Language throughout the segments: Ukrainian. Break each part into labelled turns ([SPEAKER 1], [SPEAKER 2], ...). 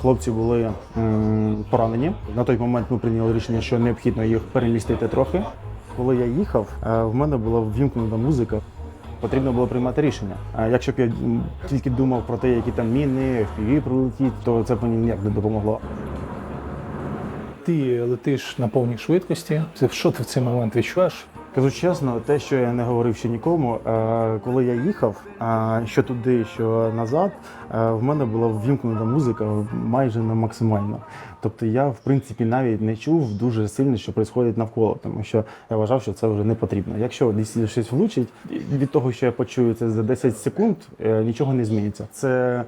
[SPEAKER 1] Хлопці були поранені. На той момент ми прийняли рішення, що необхідно їх перемістити трохи. Коли я їхав, в мене була ввімкнена музика. Потрібно було приймати рішення. Якщо б я тільки думав про те, які там міни, FPV прилетіть, то це б мені ніяк не допомогло.
[SPEAKER 2] Ти летиш на повній швидкості. Що ти в цей момент відчуваєш?
[SPEAKER 1] Кажу чесно, те, що я не говорив ще нікому, коли я їхав, що туди, що назад, в мене була ввімкнена музика майже на максимально. Тобто я, в принципі, навіть не чув дуже сильно, що відбувається навколо, тому що я вважав, що це вже не потрібно. Якщо десь щось влучить, від того, що я почую це за 10 секунд, нічого не зміниться. Це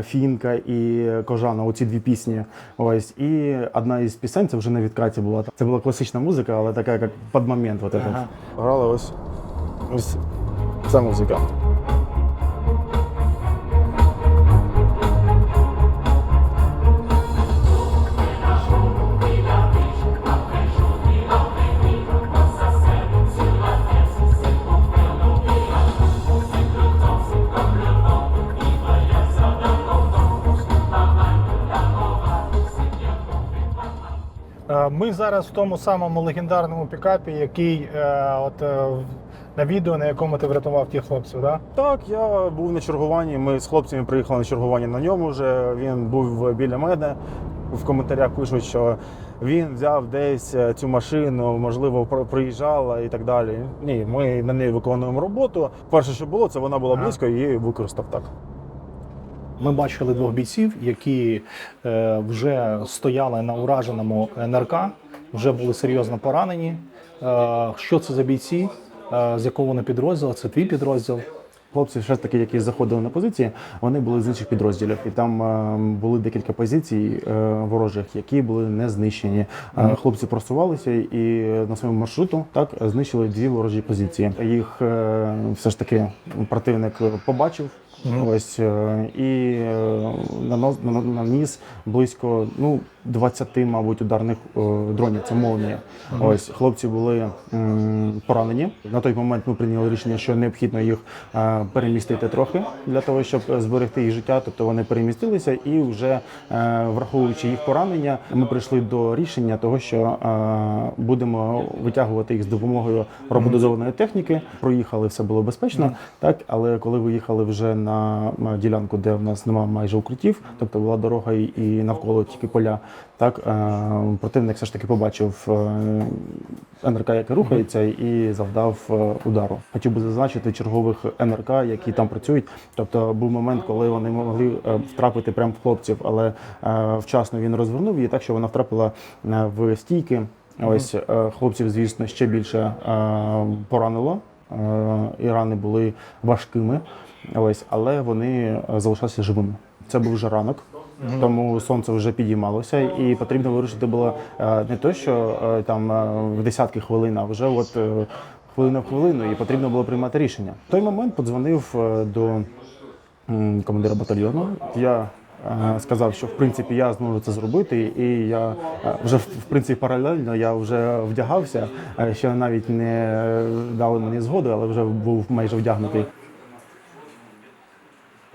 [SPEAKER 1] Фінка і Кожана, оці дві пісні. Ось. І одна із пісень, це вже на відкаті була. Це була класична музика, але така, як під момент. Вот ага. Грала ось ця музика.
[SPEAKER 2] Ми зараз в тому самому легендарному пікапі, який на відео, на якому ти врятував тих хлопців, так?
[SPEAKER 1] Так, я був на чергуванні, ми з хлопцями приїхали на чергування на ньому вже, він був біля мене. В коментарях пишуть, що він взяв десь цю машину, можливо, проїжджала і так далі. Ні, ми на неї виконуємо роботу. Перше, що було, це вона була близько і її використав так.
[SPEAKER 2] Ми бачили двох бійців, які вже стояли на ураженому НРК, вже були серйозно поранені. Що це за бійці? З якого вони підрозділу? Це твій підрозділ?
[SPEAKER 1] Хлопці, все ж таки, які заходили на позиції, вони були з інших підрозділів. І там були декілька позицій ворожих, які були не знищені. Хлопці просувалися і на своєму маршруту так знищили дві ворожі позиції. Їх все ж таки противник побачив. Ось, і наніс близько 20, мабуть, ударних дронів. Це молнія. Ось, хлопці були поранені. На той момент ми прийняли рішення, що необхідно їх перемістити трохи для того, щоб зберегти їх життя. Тобто вони перемістилися і вже враховуючи їх поранення, ми прийшли до рішення того, що будемо витягувати їх з допомогою роботизованої техніки. Проїхали, все було безпечно, так, але коли виїхали вже на ділянку, де в нас немає майже укриттів, тобто була дорога і навколо тільки поля, так, противник все ж таки побачив НРК, який рухається, і завдав удару. Хотів би зазначити чергових НРК, які там працюють. Тобто був момент, коли вони могли втрапити прямо в хлопців, але вчасно він розвернув її так, що вона втрапила в стійки. Ось хлопців, звісно, ще більше поранило, і рани були важкими. Ось, але вони залишалися живими. Це був вже ранок, тому сонце вже підіймалося, і потрібно вирушити було не то, що там в десятки хвилин, а вже от хвилина в хвилину, і потрібно було приймати рішення. В той момент подзвонив до командира батальйону. Я сказав, що в принципі я зможу це зробити, і я вже в принципі паралельно я вже вдягався, ще навіть не дали мені згоду, але вже був майже вдягнутий.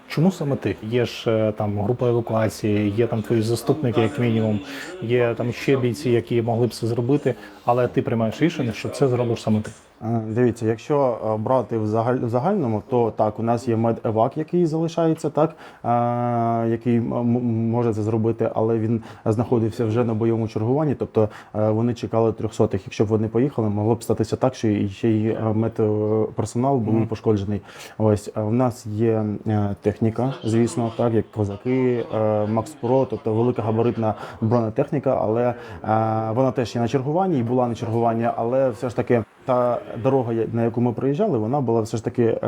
[SPEAKER 2] Чому саме ти? Є ж там група евакуації, є там твої заступники, як мінімум, є там ще бійці, які могли б це зробити, але ти приймаєш рішення, що це зробиш саме ти.
[SPEAKER 1] Дивіться, якщо брати в загальному, то так, у нас є медевак, який залишається, так, який може це зробити, але він знаходився вже на бойовому чергуванні, тобто вони чекали 300-х. Якщо б вони поїхали, могло б статися так, що ще й медперсонал був пошкоджений. Ось, у нас є техніка, звісно, так, як козаки, Макс Про, тобто велика габаритна бронетехніка, але вона теж є на чергуванні і була на чергуванні, але все ж таки та дорога, на яку ми проїжджали, вона була все ж таки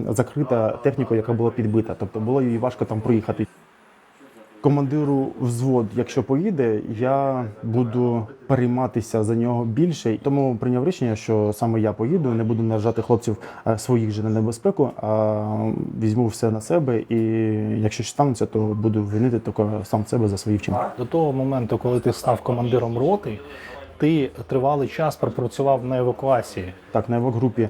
[SPEAKER 1] закрита технікою, яка була підбита. Тобто було їй важко там проїхати. Командиру взвод, якщо поїде, я буду перейматися за нього більше. Тому прийняв рішення, що саме я поїду, не буду наражати хлопців своїх же на небезпеку, а візьму все на себе. І якщо щось станеться, то буду винити тільки сам себе за свої вчинки.
[SPEAKER 2] До того моменту, коли ти став командиром роти, Ти тривалий час пропрацював на евакуації.
[SPEAKER 1] Так, на евакгрупі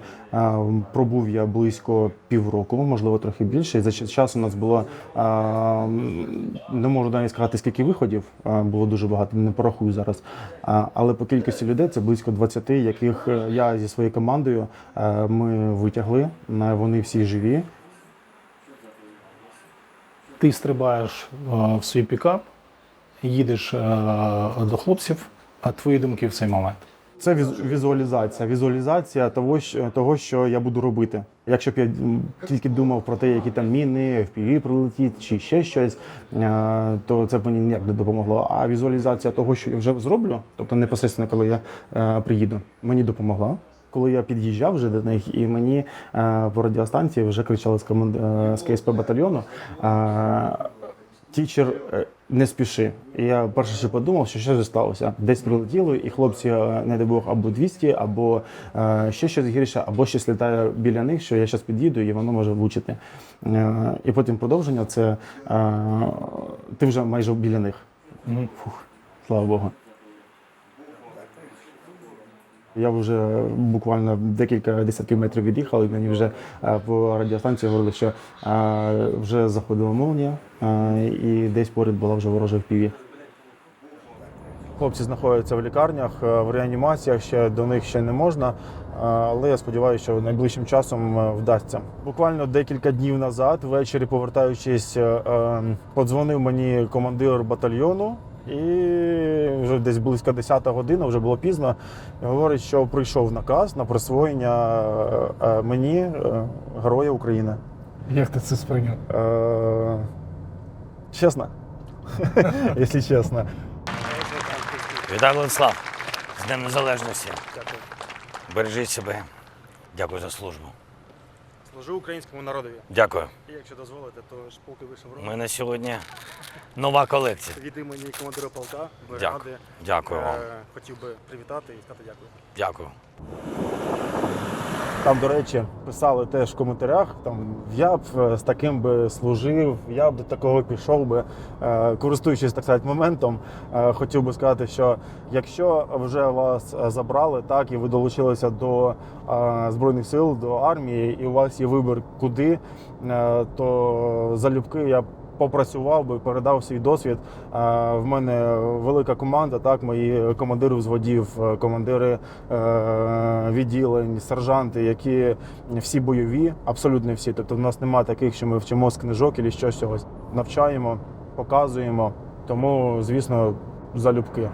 [SPEAKER 1] пробув я близько півроку, можливо, трохи більше. І за час у нас було, не можу навіть сказати, скільки виходів, було дуже багато, не порахую зараз. Але по кількості людей це близько 20, яких я зі своєю командою ми витягли. Вони всі живі.
[SPEAKER 2] Ти стрибаєш в свій пікап, їдеш до хлопців, а твої думки в цей момент?
[SPEAKER 1] Це візуалізація того, що я буду робити. Якщо б я тільки думав про те, які там міни, FPV прилетіть чи ще щось, то це б мені ніяк не допомогло. А візуалізація того, що я вже зроблю, тобто непосередньо, коли я приїду, мені допомогла. Коли я під'їжджав вже до них, і мені по радіостанції вже кричали з КСП батальйону: «Тічер, не спіши». І я перше що подумав, що вже сталося. Десь прилетіло, і хлопці, не дай Бог, або 200, або ще щось гірше, або щось літає біля них, що я зараз під'їду, і воно може влучити. І потім продовження – це ти вже майже біля них. Фух, слава Богу. Я вже буквально декілька десятків метрів від'їхав, і мені вже по радіостанції говорили, що вже заходила молнія, і десь поряд була вже ворожа FPV. Хлопці знаходяться в лікарнях, в реанімаціях, ще до них ще не можна, але я сподіваюся, що найближчим часом вдасться. Буквально декілька днів назад, ввечері повертаючись, подзвонив мені командир батальйону. І вже десь близько 10-та година, вже було пізно, і говорить, що прийшов наказ на присвоєння мені Героя України.
[SPEAKER 2] Як ти це сприйняв?
[SPEAKER 1] Чесно, якщо чесно.
[SPEAKER 3] Вітаю, Владислав. З Днем Незалежності. Дякую. Бережіть себе. Дякую за службу.
[SPEAKER 1] Служу українському народові.
[SPEAKER 3] Дякую.
[SPEAKER 1] І якщо дозволите, то ж поки вийшов
[SPEAKER 3] У мене сьогодні нова колекція.
[SPEAKER 1] від імені командира полка,
[SPEAKER 3] Дякую. Дякую вам.
[SPEAKER 1] хотів би привітати і сказати дякую.
[SPEAKER 3] Дякую.
[SPEAKER 1] Там, до речі, писали теж в коментарях, я б з таким би служив, я б до такого пішов би. Користуючись, так сказати, моментом, хотів би сказати, що якщо вже вас забрали, так, і ви долучилися до Збройних сил, до армії, і у вас є вибір куди, то залюбки я попрацював би, передав свій досвід. В мене велика команда, так, мої командири взводів, командири відділень, сержанти, які всі бойові, абсолютно всі. Тобто в нас немає таких, що ми вчимо з книжок або щось. Навчаємо, показуємо. Тому, звісно, залюбки.